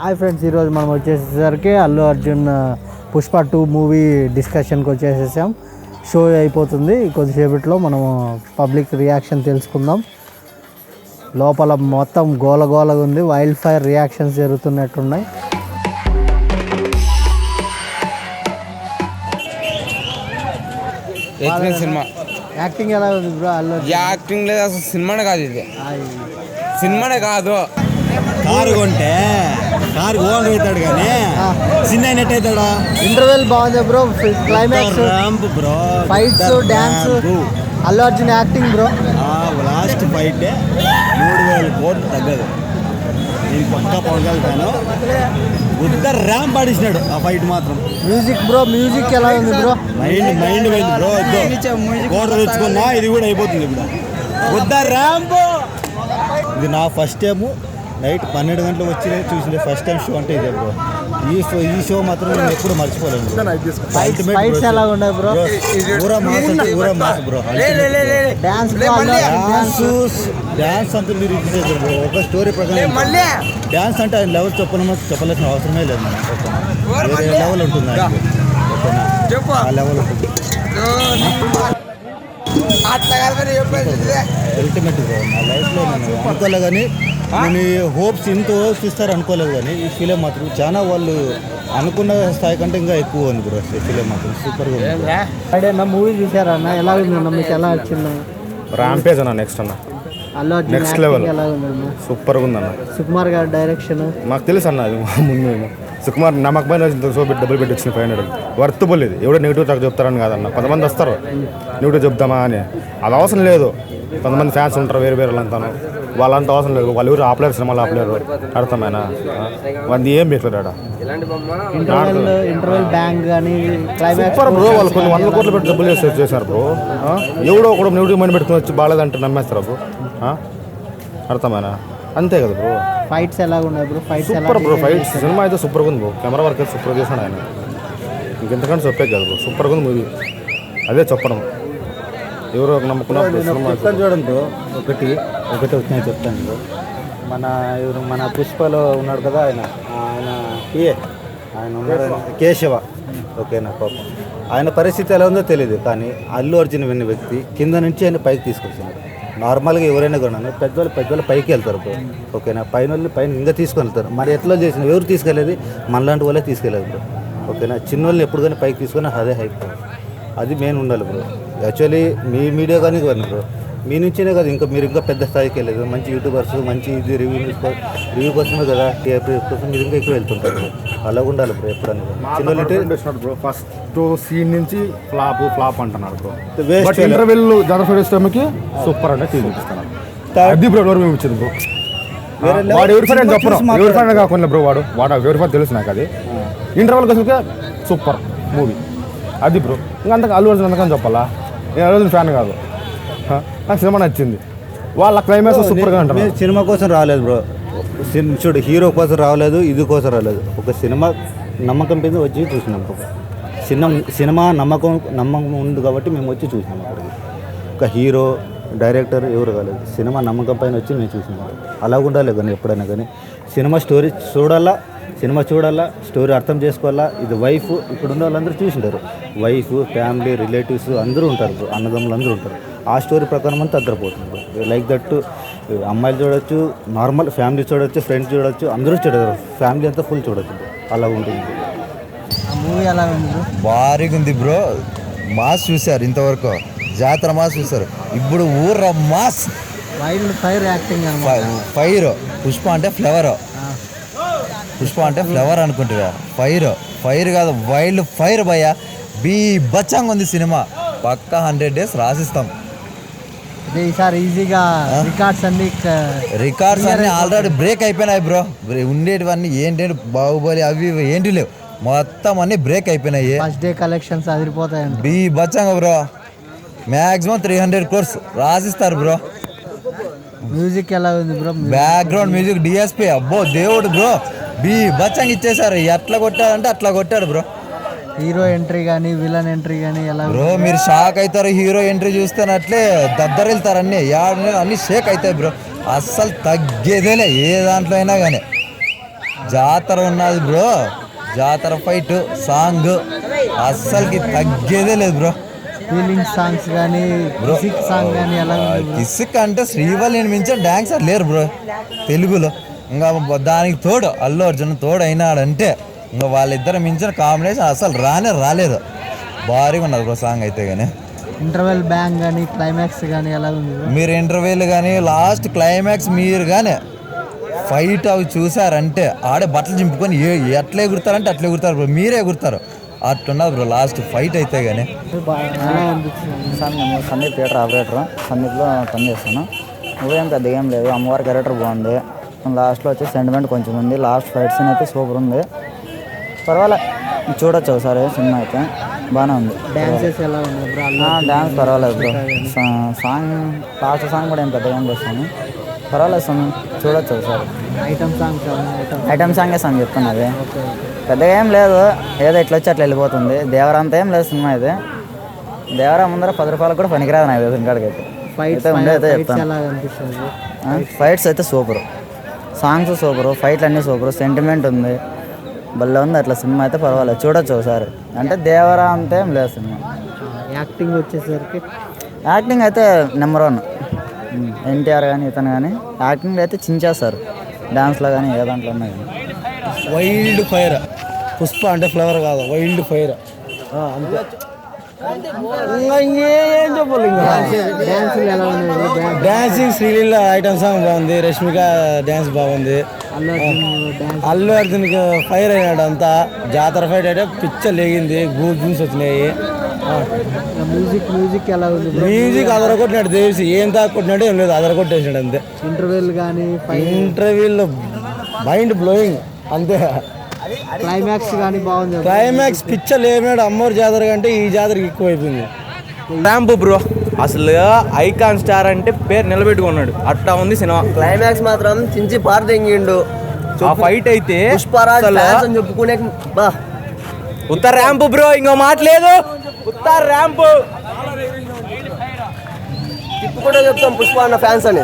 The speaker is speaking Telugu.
హాయ్ ఫ్రెండ్స్, ఈరోజు మనం వచ్చేసరికి అల్లు అర్జున్ పుష్ప 2 మూవీ డిస్కషన్కి వచ్చేసేసాం. షో అయిపోతుంది కొద్దిసేపట్లో. మనము పబ్లిక్ రియాక్షన్ తెలుసుకుందాం. లోపల మొత్తం గోలగోలగా ఉంది. వైల్డ్ ఫైర్ రియాక్షన్స్ జరుగుతున్నట్టున్నాయి. సినిమా యాక్టింగ్ ఎలా ఉంది బ్రో? అల్లు యాక్టింగ్ లేదు అసలు. సినిమానే కాదు ఇది, సినిమానే కాదు. కారు కొంటే కారు ఓన్ అవుతాడు కానీ చిన్న అయినట్టు అవుతాడా? ఇంటర్వెల్ బాగుంది bro. Climax, ramp bro, fights, dance, Allu Arjun acting bro. Last fight 3,000 కోట్లు తగ్గదు. నేను పక్కా పొడగలుగుతాను. బుద్ధ ర్యాంప్ ఆడిసినాడు ఆ ఫైట్ మాత్రం. మ్యూజిక్ బ్రో, మ్యూజిక్ ఎలా ఉంది బ్రో? మైండ్ పోయింది బ్రో. కోట తెచ్చుకున్నా ఇది కూడా అయిపోతుంది ఇప్పుడు. బుద్ధ ర్యాంప్. ఇది నా ఫస్ట్ టైము నైట్ 12 గంటలకు వచ్చి చూసిన ఫస్ట్ టైం షో అంటే ఇదే బ్రో. ఈ షో మాత్రం నేను ఎప్పుడు మర్చిపోలేను. ఫైట్స్ ఎలా ఉన్నాయి బ్రో? ఊరా మాస్ అంటే ఊరా మాస్ బ్రో. డాన్స్ అంతా మీరు ఇచ్చేసారు బ్రో. ఒక స్టోరీ ప్రకారం డాన్స్ అంటే ఆయన లెవెల్ చెప్పాల్సిన అవసరమే లేదు. మనం వేరే లెవెల్ ఉంటుంది, ఆ లెవెల్ ఉంటుంది. Ultimate bro. నా లైఫ్లో నేను అనుకోలే కానీ నేను హోప్స్ ఇంత హోప్స్ ఇస్తారు అనుకోలేదు కానీ ఈ ఫిలిం మాత్రం చాలా వాళ్ళు అనుకున్న స్థాయి కంటే ఇంకా ఎక్కువ ఉంది బ్రో. ఈ ఫిలిం మాత్రం సూపర్గా ఉంది. అదేనా మూవీ చూసారా అన్న? ఎలా ఉందన్న? మీకు ఎలా వచ్చింది? ర్యాంపేజ్ అన్న నెక్స్ట్ అన్న, అల్లు అర్జున్ నెక్స్ట్ లెవెల్. ఎలా ఉందన్న? సూపర్గా ఉందన్న. సుకుమార్ గారి డైరెక్షన్ మాకు తెలుసు అన్న. అది ముందు సుకుమార్ నమ్మక పైన సో పెట్టి డబ్బులు పెట్టి వచ్చింది 500. వర్తబుల్ ఇది. ఎవడో నెగిటివ్ టాక్ చెప్తారని కాదన్న. కొంతమంది వస్తారు నెగిటివ్ చెప్తామా అని, అది అవసరం లేదు. కొంతమంది ఫ్యాన్స్ ఉంటారు వేరే వేరే వాళ్ళంతాను, వాళ్ళంత అవసరం లేదు. వాళ్ళు ఎవరు ఆపలేరు, సినిమాలు ఆపలేరు. అర్థమైనా వాళ్ళు ఏం పెట్టలేరు. ఇంటర్వెల్ బ్యాంగ్ కానీ సూపర్ బ్రో. వాళ్ళు కొన్ని 100 కోట్లు పెట్టి డబ్బులు చేశారు బ్రో. ఎవడో కూడా నెగిటివ్ మైండ్ పెట్టుకుని వచ్చి బాగాలేదంటే నమ్మేస్తారు బ్రో. అర్థమైనా అంతే కదా బ్రో. ఫైట్స్ ఎలా ఉన్నాయి bro? Fights super bro. Fights cinema అయితే సూపర్గా ఉంది బ్రో. కెమెరా వర్క్ అయితే సూపర్ చేశాడు ఆయన. ఇంకెంతకంటే చెప్పే కదా బ్రో. సూపర్గా ఉంది మూవీ. అదే చెప్పడం. ఎవరో నమ్ముకున్నా చూడండి బ్రో. ఒకటి వచ్చినాయి చెప్తాను బ్రో. మన పుష్పలో ఉన్నాడు కదా ఆయన ఉన్నాడు కేశవ. ఓకేనా? పాపం ఆయన పరిస్థితి ఎలా ఉందో తెలియదు కానీ అల్లు అర్జున్ విన్న వ్యక్తి కింద నుంచి ఆయన పైకి తీసుకొచ్చాడు. నార్మల్గా ఎవరైనా కొన్నాను పెద్దవాళ్ళు పైకి వెళ్తారు బ్రో. ఓకేనా? పైన ఇంకా తీసుకొని వెళ్తారు. మరి ఎట్లా చేసిన ఎవరు తీసుకెళ్ళేది? మనలాంటి వాళ్ళే తీసుకెళ్ళేది బ్రో. ఓకేనా? చిన్నోళ్ళని ఎప్పుడు కానీ పైకి తీసుకొని అదే హైప్, అది మెయిన్ ఉండాలి బ్రో. యాక్చువల్లీ మీ మీడియా కానీ ఇవ్వండి బ్రో. మీ నుంచినే కదా మీరు ఇంకా పెద్ద స్థాయికి వెళ్ళలేదు. మంచి యూట్యూబర్స్ మంచి ఇది రివ్యూ కోసమే కదా, టీఆర్పీ కోసం మీరు ఇంకా ఎక్కువ వెళ్తుంటారు బ్రో. అలా ఉండాలి బ్రో. ఎప్పుడన్నా బ్రో ఫస్ట్ సీన్ నుంచి ఫ్లాప్ అంటున్నారు బ్రో. బట్ ఇంటర్వెల్ జరగడానికి సూపర్ అంటే చూపిస్తున్నారు. అది బ్రో ఎవరు మేము ఇచ్చింది బ్రో. వాడు ఎవరి ఫ్రెండ్ చెప్పను, ఎవరి ఫ్రెండ్ కాకుండా బ్రో. వాడు ఎవరి ఫ్రెండ్ తెలుసు నాకు. అది ఇంటర్వెల్ వచ్చే సూపర్ మూవీ అది బ్రో. ఇంకా అంతకు అల్లు అర్జున్ అంతకని చెప్పాలా? నేను అల్లు అర్జున్ ఫ్యాన్ కాదు, నాకు సినిమా నచ్చింది. వాళ్ళ క్లైమాక్స్ సూపర్గా అంటారు. సినిమా కోసం రాలేదు బ్రో. చూడు, హీరో కోసం రాలేదు, ఇది కోసం రాలేదు. ఒక సినిమా నమ్మకం మీద వచ్చి చూసినాం. సినిమా నమ్మకం ఉంది కాబట్టి మేము వచ్చి చూసినాం. అక్కడికి ఒక హీరో డైరెక్టర్ ఎవరు కాలేదు. సినిమా నమ్మకం పైన వచ్చి మేము చూసినాం. అలా ఉండాలి కానీ ఎప్పుడైనా కానీ సినిమా స్టోరీ చూడాలా, స్టోరీ అర్థం చేసుకోవాలా. ఇది వైఫ్, ఇప్పుడున్న వాళ్ళందరూ చూసింటారు. వైఫ్, ఫ్యామిలీ, రిలేటివ్స్ అందరూ ఉంటారు, అన్నదమ్ములు అందరూ ఉంటారు. ఆ స్టోరీ ప్రకారం అంతా అద్దరిపోతుంది. లైక్ దట్ అమ్మాయిలు చూడొచ్చు, నార్మల్ ఫ్యామిలీ చూడొచ్చు, ఫ్రెండ్స్ చూడొచ్చు, అందరూ చూడరు. ఫ్యామిలీ అంతా ఫుల్ చూడొచ్చు. అలా ఉంటుంది. మూవీ ఎలా ఉంది? భారీగా ఉంది బ్రో. మాస్ చూశారు ఇంతవరకు, జాతర మాస్ చూశారు. ఇప్పుడు ఊర్ర mass, wild fire acting. Fire. Pushpa అంటే ఫ్లవర్ అనుకుంటుగా. ఫైర్ కాదు, వైల్డ్ ఫైర్ భయ్య. బచ్చంగా ఉంది సినిమా. పక్కా 100 days రాసిస్తాం. ఈసారి ఈజీగా రికార్డ్స్ అన్ని ఆల్రెడీ బ్రేక్ అయిపోయినాయి బ్రో. ఉండేటివన్నీ ఏంటంటే బాహుబలి అవి ఏంటి లేవు, మొత్తం అన్ని బ్రేక్ అయిపోయినాయి. ఫస్ట్ డే కలెక్షన్స్ అదిరిపోతాయండి. బచ్చంగా బ్రో. మ్యాక్సిమం 300 crores రాసిస్తారు బ్రో. మ్యూజిక్ ఎలా ఉంది బ్రో? బ్యాక్గ్రౌండ్ మ్యూజిక్ డిఎస్పి అబ్బో దేవుడు బ్రో. బచ్చంగా ఇచ్చేసారు. ఎట్లా కొట్టాడంటే అట్లా కొట్టాడు బ్రో. హీరో ఎంట్రీ కానీ విలన్ ఎంట్రీ కానీ ఎలా బ్రో? మీరు షాక్ అవుతారు. హీరో ఎంట్రీ చూస్తేనట్లే దద్దరిల్తారు. అన్ని షేక్ అవుతాయి బ్రో. అస్సలు తగ్గేదేలే ఏ దాంట్లో అయినా కానీ. జాతర ఉన్నది బ్రో, జాతర ఫైట్ సాంగ్ అస్సలకి తగ్గేదే లేదు బ్రో. ఫీలింగ్ సాంగ్స్ కానీ మ్యూజిక్ సాంగ్ కానీ ఎలా ఉంది bro? కిసిక్ అంటే శ్రీవల్లిని మించిన డాన్సర్ లేరు బ్రో తెలుగులో. ఇంకా దానికి తోడు అల్లు అర్జున్ తోడు అయినాడంటే ఇంకా వాళ్ళిద్దరు మించిన కాంబినేషన్ అసలు రాలేదు. భారీగా ఉన్నది బ్రో సాంగ్ అయితే. కానీ ఇంటర్వెల్ బ్యాంగ్ కానీ క్లైమాక్స్ కానీ ఎలా ఉంది bro? మీరు ఇంటర్వ్యూలు కానీ లాస్ట్ క్లైమాక్స్ మీరు కానీ ఫైట్ అవి చూసారంటే ఆడే బట్టలు చింపుకొని ఎట్లా ఎగురుతారంటే అట్లా ఎగురుతారు బ్రో, మీరే ఎగురుతారు అట్టున్నది బ్రో లాస్ట్ ఫైట్ అయితే. కానీ ఎలా అనిపించింది? సందీప్ థియేటర్ ఆపరేటర్, సందీప్లో పనిచేస్తాను. మూవీ ఏం పెద్దగా ఏం లేదు, అమ్మవారి క్యారెక్టర్ బాగుంది. లాస్ట్లో వచ్చి సెంటిమెంట్ కొంచెం ఉంది. లాస్ట్ ఫైట్ సీన్ అయితే సూపర్ ఉంది, పర్వాలే చూడొచ్చు ఒకసారి. సినిమా అయితే బాగానే ఉంది. డాన్సెస్ ఎలా ఉన్నాయి బ్రో? డాన్స్ పర్వాలేదు బ్రో. సాంగ్ లాస్ట్ సాంగ్ కూడా ఏం పెద్దగా ఏం చేస్తాను, పర్వాలేదు సాంగ్ చూడొచ్చు ఒకసారి. ఐటమ్ సాంగ్స్ ఐటమ్ సాంగే సాంగ్ చెప్తున్నది, పెద్దగా ఏం లేదు, ఏదో ఇట్లా వచ్చి అట్లా వెళ్ళిపోతుంది. దేవరా అంతా ఏం లేదు సినిమా అయితే. దేవరా ముందర 10 రూపాయలకు కూడా పనికిరాదు నాకు తెలిసిన కాడికైతే. ఫైట్స్ ఉండేది చెప్తాను. ఎలా అనిపిస్తుంది? ఫైట్స్ అయితే సూపరు, సాంగ్స్ సూపరు, ఫైట్లు అన్నీ సూపరు, సెంటిమెంట్ ఉంది, భలే ఉంది. అట్లా సినిమా అయితే పర్వాలేదు చూడొచ్చు ఒకసారి. అంటే దేవరా అంతా ఏం లేదు సినిమా. యాక్టింగ్ వచ్చేసరికి యాక్టింగ్ అయితే నెంబర్ 1. ఎన్టీఆర్ కానీ ఇతను కానీ యాక్టింగ్ అయితే చించేస్తారు, డాన్స్లో కానీ ఏ దాంట్లో ఉన్నా కానీ. Wild fire. పుష్ప అంటే ఫ్లవర్ కాదు, వైల్డ్ ఫైర్ అంతే. ఇంకేం చెప్పాలి? డాన్సింగ్ ఎలా ఉంది? డాన్సింగ్ శ్రీలీల ఐటమ్ సాంగ్ బాగుంది, రష్మిక డ్యాన్స్ బాగుంది. అల్లు అర్జున్కి ఫైర్ అయినాడు అంతా. జాతర ఫైట్ అయితే పిచ్చ లేగింది, గూస్ బంప్స్ వచ్చినాయి. మ్యూజిక్ ఎలా ఉంది? మ్యూజిక్ అదరగొట్టినాడు దేవిసి, ఏం తాకొట్టినాడు ఏం లేదు, అదరగొట్టేసినాడు అంతే. ఇంటర్వెల్ కానీ ఇంటర్వ్యూలో మైండ్ బ్లోయింగ్ అంతే. క్లైమాక్స్ కానీ బాగుంది. క్లైమాక్స్ పిచ్చ లేనాడు. అమ్మోరు జాతర కంటే ఈ జాతరకి ఎక్కువైపోయింది. ర్యాంప్ బ్రో అసలు ఐకాన్ స్టార్ అంటే పేరు నిలబెట్టుకున్నాడు, అట్టా ఉంది సినిమా. క్లైమాక్స్ మాత్రం చించి పారదెంగిండు. ఆ ఫైట్ అయితే పుష్పరాజ్ ఫ్యాన్స్ అని చెప్పుకునే ఉత్తర ర్యాంప్ బ్రో, ఇంకో మాట లేదు. ఉత్తర ర్యాంప్ ఇప్పుడు చెప్తాం పుష్ప అన్న ఫ్యాన్స్ అని.